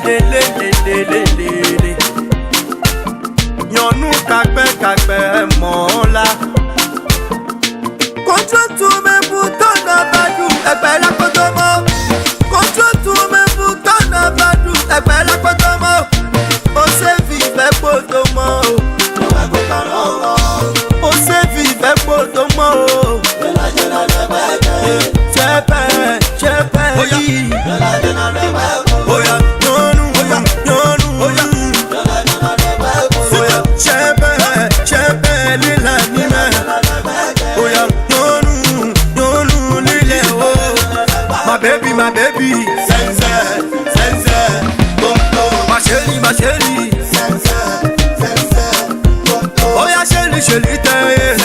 lélélélélélélé. Yanu kakpẹ́ mọ́lá. Control to me button abadu ẹgbẹ́ lápẹ́tọ́ mọ́. Control to me button abadu ẹgbẹ́ lápẹ́tọ́ mọ́. Ó ṣe fi ìfẹ́ gbọ́dọ̀ mọ́ o. Ó ṣe fi ìfẹ́ gbọ́dọ̀ mọ́ o. Ṣẹ́pẹ́ yìí. Oya yanu oya. Ṣẹ́pẹ́ lílà nílẹ̀. Oya yanu lílẹ̀ o. My baby. Sense, ma chérie. Oya chérie, tẹ́.